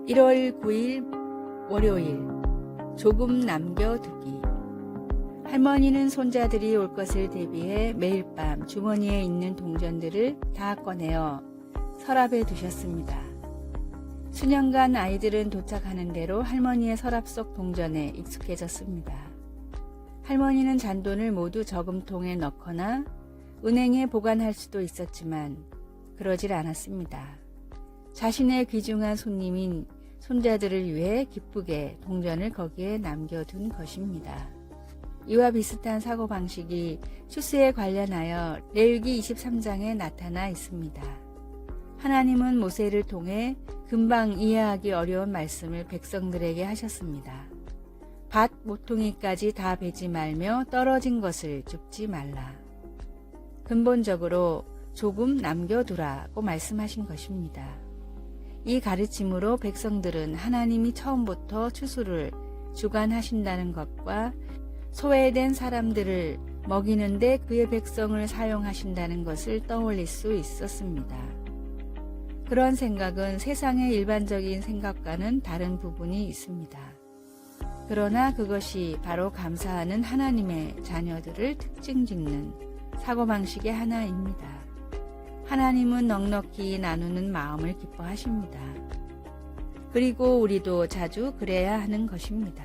1월 9일 월요일 조금 남겨두기. 할머니는 손자들이 올 것을 대비해 매일 밤 주머니에 있는 동전들을 다 꺼내어 서랍에 두셨습니다. 수년간 아이들은 도착하는 대로 할머니의 서랍 속 동전에 익숙해졌습니다. 할머니는 잔돈을 모두 저금통에 넣거나 은행에 보관할 수도 있었지만 그러질 않았습니다. 자신의 귀중한 손님인 손자들을 위해 기쁘게 동전을 거기에 남겨둔 것입니다. 이와 비슷한 사고방식이 추수에 관련하여 레위기 23장에 나타나 있습니다. 하나님은 모세를 통해 금방 이해하기 어려운 말씀을 백성들에게 하셨습니다. 밭 모퉁이까지 다 베지 말며 떨어진 것을 줍지 말라. 근본적으로 조금 남겨두라고 말씀하신 것입니다. 이 가르침으로 백성들은 하나님이 처음부터 추수를 주관하신다는 것과 소외된 사람들을 먹이는데 그의 백성을 사용하신다는 것을 떠올릴 수 있었습니다. 그런 생각은 세상의 일반적인 생각과는 다른 부분이 있습니다. 그러나 그것이 바로 감사하는 하나님의 자녀들을 특징짓는 사고방식의 하나입니다. 하나님은 넉넉히 나누는 마음을 기뻐하십니다. 그리고 우리도 자주 그래야 하는 것입니다.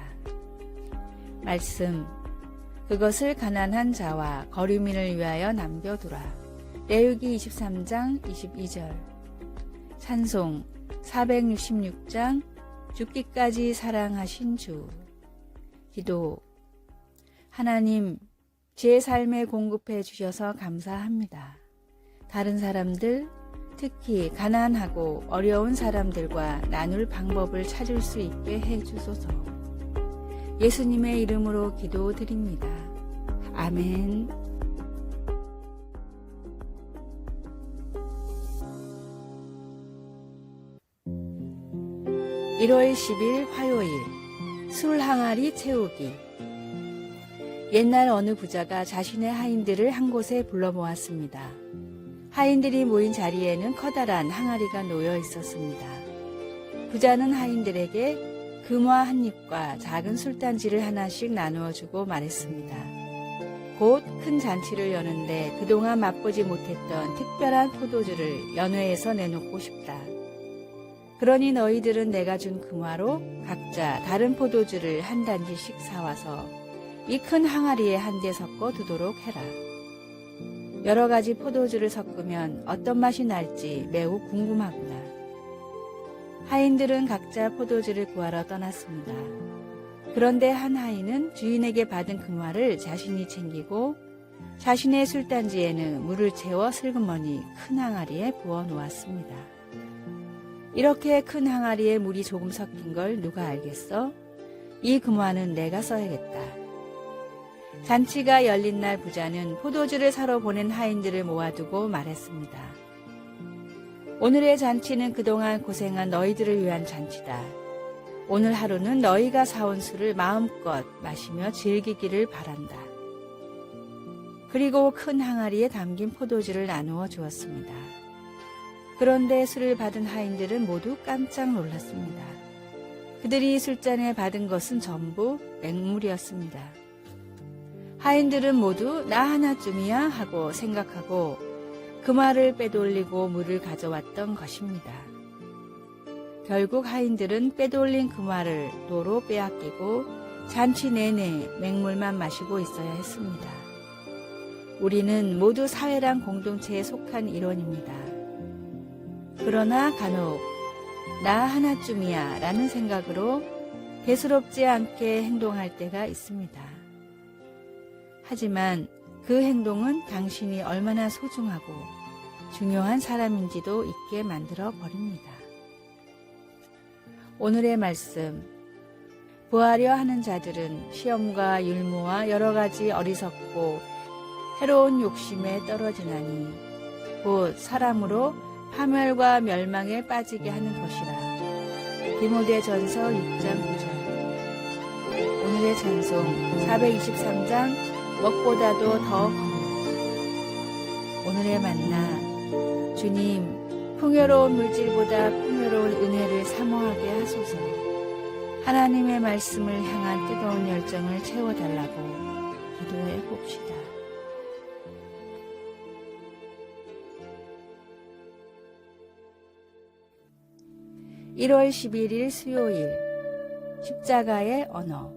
말씀, 그것을 가난한 자와 거류민을 위하여 남겨두라. 레위기 23장 22절. 찬송 466장 죽기까지 사랑하신 주. 기도, 하나님, 제 삶에 공급해 주셔서 감사합니다. 다른 사람들, 특히 가난하고 어려운 사람들과 나눌 방법을 찾을 수 있게 해 주소서. 예수님의 이름으로 기도드립니다. 아멘. 1월 10일 화요일 술 항아리 채우기. 옛날 어느 부자가 자신의 하인들을 한 곳에 불러 모았습니다. 하인들이 모인 자리에는 커다란 항아리가 놓여 있었습니다. 부자는 하인들에게 금화 한 입과 작은 술단지를 하나씩 나누어 주고 말했습니다. 곧 큰 잔치를 여는데 그동안 맛보지 못했던 특별한 포도주를 연회에서 내놓고 싶다. 그러니 너희들은 내가 준 금화로 각자 다른 포도주를 한 단지씩 사와서 이 큰 항아리에 한데 섞어 두도록 해라. 여러 가지 포도주를 섞으면 어떤 맛이 날지 매우 궁금하구나. 하인들은 각자 포도주를 구하러 떠났습니다. 그런데 한 하인은 주인에게 받은 금화를 자신이 챙기고 자신의 술단지에는 물을 채워 슬그머니 큰 항아리에 부어 놓았습니다. 이렇게 큰 항아리에 물이 조금 섞인 걸 누가 알겠어? 이 금화는 내가 써야겠다. 잔치가 열린 날 부자는 포도주를 사러 보낸 하인들을 모아두고 말했습니다. 오늘의 잔치는 그동안 고생한 너희들을 위한 잔치다. 오늘 하루는 너희가 사온 술을 마음껏 마시며 즐기기를 바란다. 그리고 큰 항아리에 담긴 포도주를 나누어 주었습니다. 그런데 술을 받은 하인들은 모두 깜짝 놀랐습니다. 그들이 술잔에 받은 것은 전부 맹물이었습니다. 하인들은 모두 나 하나쯤이야 하고 생각하고 금화를 빼돌리고 물을 가져왔던 것입니다. 결국 하인들은 빼돌린 금화를 도로 빼앗기고 잔치 내내 맹물만 마시고 있어야 했습니다. 우리는 모두 사회랑 공동체에 속한 일원입니다. 그러나 간혹 나 하나쯤이야 라는 생각으로 대수롭지 않게 행동할 때가 있습니다. 하지만 그 행동은 당신이 얼마나 소중하고 중요한 사람인지도 잊게 만들어 버립니다. 오늘의 말씀, 부하려 하는 자들은 시험과 율무와 여러 가지 어리석고 해로운 욕심에 떨어지나니 곧 사람으로 파멸과 멸망에 빠지게 하는 것이라. 디모데전서 6장 9절. 오늘의 찬송 423장 먹보다도 더 거룩. 오늘의 만나, 주님, 풍요로운 물질보다 풍요로운 은혜를 사모하게 하소서. 하나님의 말씀을 향한 뜨거운 열정을 채워달라고 기도해 봅시다. (1월 11일) 수요일 십자가의 언어.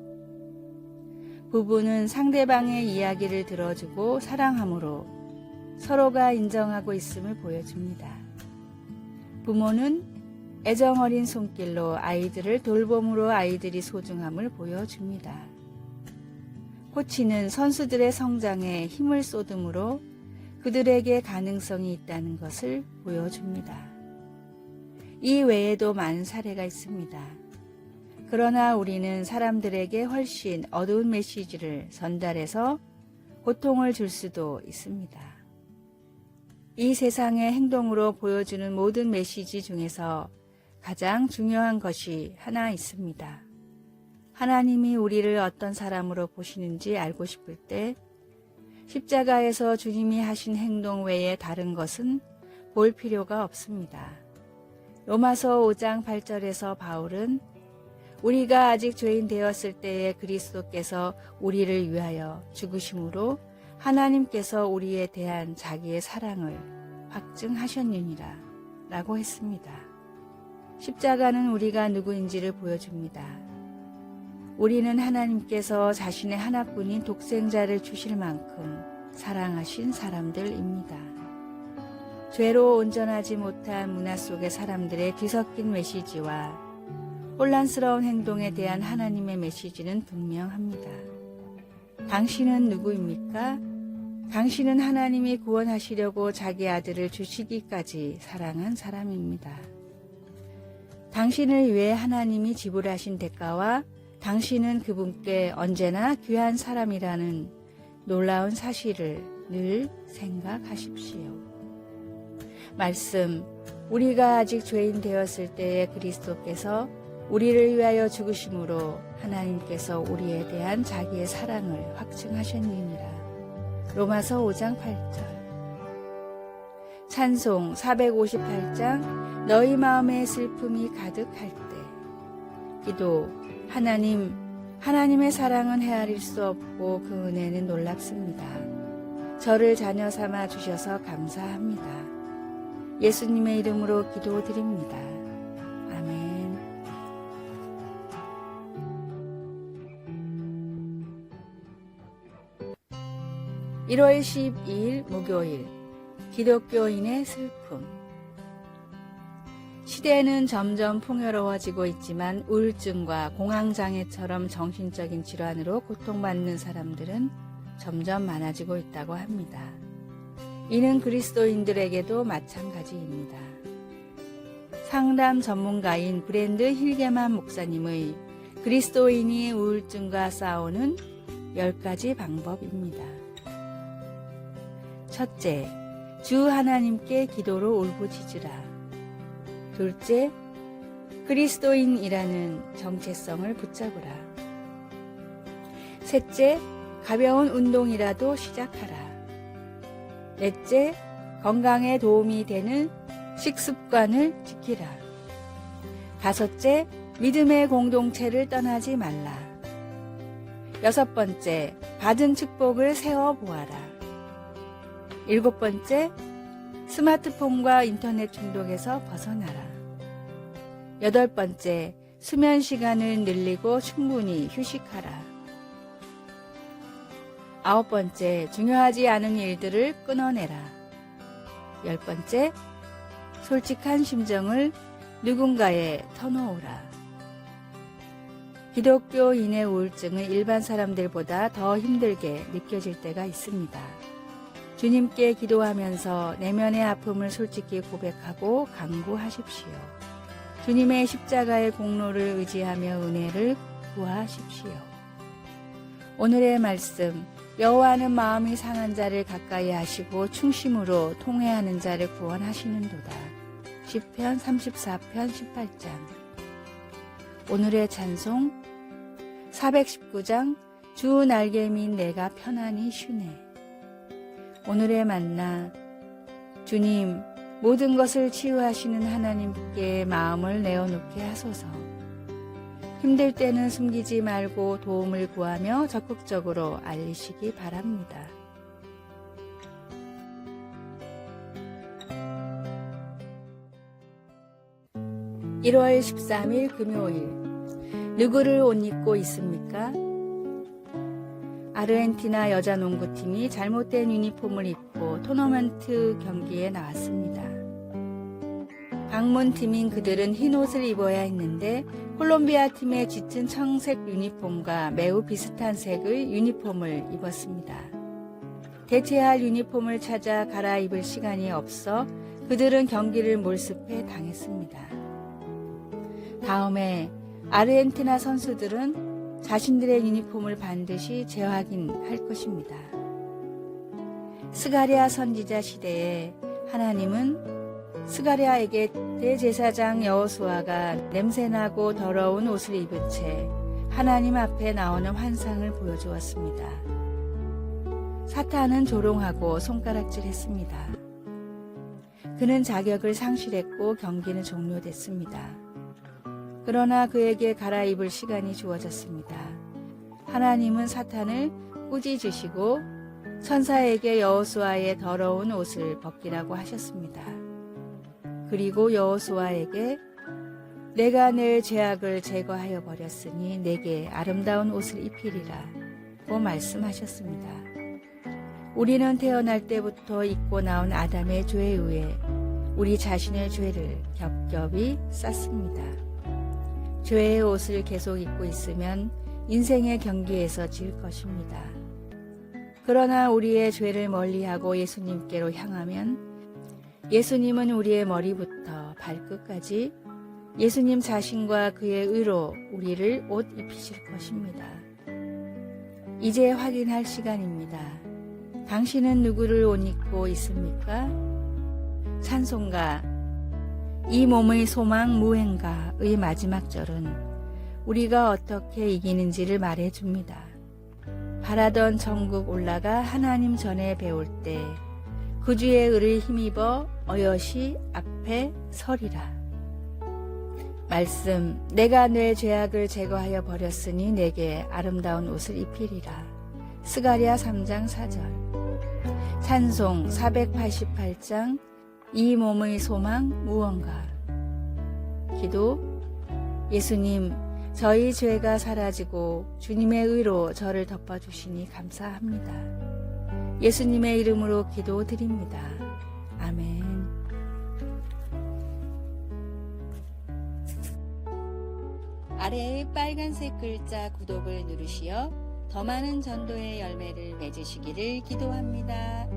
부부는 상대방의 이야기를 들어주고 사랑함으로 서로가 인정하고 있음을 보여줍니다. 부모는 애정어린 손길로 아이들을 돌봄으로 아이들이 소중함을 보여줍니다. 코치는 선수들의 성장에 힘을 쏟음으로 그들에게 가능성이 있다는 것을 보여줍니다. 이 외에도 많은 사례가 있습니다. 그러나 우리는 사람들에게 훨씬 어두운 메시지를 전달해서 고통을 줄 수도 있습니다. 이 세상의 행동으로 보여주는 모든 메시지 중에서 가장 중요한 것이 하나 있습니다. 하나님이 우리를 어떤 사람으로 보시는지 알고 싶을 때 십자가에서 주님이 하신 행동 외에 다른 것은 볼 필요가 없습니다. 로마서 5장 8절에서 바울은 우리가 아직 죄인 되었을 때에 그리스도께서 우리를 위하여 죽으심으로 하나님께서 우리에 대한 자기의 사랑을 확증하셨느니라 라고 했습니다. 십자가는 우리가 누구인지를 보여줍니다. 우리는 하나님께서 자신의 하나뿐인 독생자를 주실 만큼 사랑하신 사람들입니다. 죄로 온전하지 못한 문화 속의 사람들의 뒤섞인 메시지와 혼란스러운 행동에 대한 하나님의 메시지는 분명합니다. 당신은 누구입니까? 당신은 하나님이 구원하시려고 자기 아들을 주시기까지 사랑한 사람입니다. 당신을 위해 하나님이 지불하신 대가와 당신은 그분께 언제나 귀한 사람이라는 놀라운 사실을 늘 생각하십시오. 말씀, 우리가 아직 죄인 되었을 때에 그리스도께서 우리를 위하여 죽으심으로 하나님께서 우리에 대한 자기의 사랑을 확증하셨느니라. 로마서 5장 8절. 찬송 458장 너희 마음에 슬픔이 가득할 때. 기도, 하나님의 사랑은 헤아릴 수 없고 그 은혜는 놀랍습니다. 저를 자녀 삼아 주셔서 감사합니다. 예수님의 이름으로 기도드립니다. 아멘. (1월 12일) 목요일 기독교인의 슬픔. 시대는 점점 풍요로워지고 있지만 우울증과 공황장애처럼 정신적인 질환으로 고통받는 사람들은 점점 많아지고 있다고 합니다. 이는 그리스도인들에게도 마찬가지입니다. 상담 전문가인 브랜드 힐게만 목사님의 그리스도인이 우울증과 싸우는 10가지 방법입니다. 첫째, 주 하나님께 기도로 울부짖으라. 둘째, 그리스도인이라는 정체성을 붙잡으라. 셋째, 가벼운 운동이라도 시작하라. 넷째, 건강에 도움이 되는 식습관을 지키라. 다섯째, 믿음의 공동체를 떠나지 말라. 여섯 번째, 받은 축복을 세워보아라. 일곱 번째, 스마트폰과 인터넷 중독에서 벗어나라. 여덟 번째, 수면 시간을 늘리고 충분히 휴식하라. 아홉 번째, 중요하지 않은 일들을 끊어내라. 열 번째, 솔직한 심정을 누군가에 터놓으라. 기독교인의 우울증은 일반 사람들보다 더 힘들게 느껴질 때가 있습니다. 주님께 기도하면서 내면의 아픔을 솔직히 고백하고 간구하십시오. 주님의 십자가의 공로를 의지하며 은혜를 구하십시오. 오늘의 말씀, 여호와는 마음이 상한 자를 가까이 하시고 충심으로 통회하는 자를 구원하시는도다. 시편 34편 18장. 오늘의 찬송 419장 주 날개민 내가 편안히 쉬네. 오늘의 만나, 주님, 모든 것을 치유하시는 하나님께 마음을 내어놓게 하소서. 힘들 때는 숨기지 말고 도움을 구하며 적극적으로 알리시기 바랍니다. (1월 13일) 금요일. 누구를 옷 입고 있습니까? 아르헨티나 여자 농구팀이 잘못된 유니폼을 입고 토너먼트 경기에 나왔습니다. 방문팀인 그들은 흰 옷을 입어야 했는데 콜롬비아 팀의 짙은 청색 유니폼과 매우 비슷한 색의 유니폼을 입었습니다. 대체할 유니폼을 찾아 갈아입을 시간이 없어 그들은 경기를 몰습해 당했습니다. 다음에 아르헨티나 선수들은 자신들의 유니폼을 반드시 재확인할 것입니다. 스가랴 선지자 시대에 하나님은 스가랴에게 대제사장 여호수아가 냄새나고 더러운 옷을 입은 채 하나님 앞에 나오는 환상을 보여주었습니다. 사탄은 조롱하고 손가락질했습니다. 그는 자격을 상실했고 경기는 종료됐습니다. 그러나 그에게 갈아입을 시간이 주어졌습니다. 하나님은 사탄을 꾸짖으시고 천사에게 여호수아의 더러운 옷을 벗기라고 하셨습니다. 그리고 여호수아에게 내가 내 죄악을 제거하여 버렸으니 내게 아름다운 옷을 입히리라 고 말씀하셨습니다. 우리는 태어날 때부터 입고 나온 아담의 죄에 의해 우리 자신의 죄를 겹겹이 쌌습니다. 죄의 옷을 계속 입고 있으면 인생의 경기에서 질 것입니다. 그러나 우리의 죄를 멀리하고 예수님께로 향하면 예수님은 우리의 머리부터 발끝까지 예수님 자신과 그의 의로 우리를 옷 입히실 것입니다. 이제 확인할 시간입니다. 당신은 누구를 옷 입고 있습니까? 찬송가 이 몸의 소망 무행가의 마지막 절은 우리가 어떻게 이기는지를 말해줍니다. 바라던 천국 올라가 하나님 전에 배울 때 그 주의 의를 힘입어 어여시 앞에 서리라. 말씀 내가 내 죄악을 제거하여 버렸으니 내게 아름다운 옷을 입히리라. 스가랴 3장 4절. 찬송 488장 이 몸의 소망 무언가. 기도 예수님 저희 죄가 사라지고 주님의 의로 저를 덮어주시니 감사합니다. 예수님의 이름으로 기도드립니다. 아멘. 아래의 빨간색 글자 구독을 누르시어 더 많은 전도의 열매를 맺으시기를 기도합니다.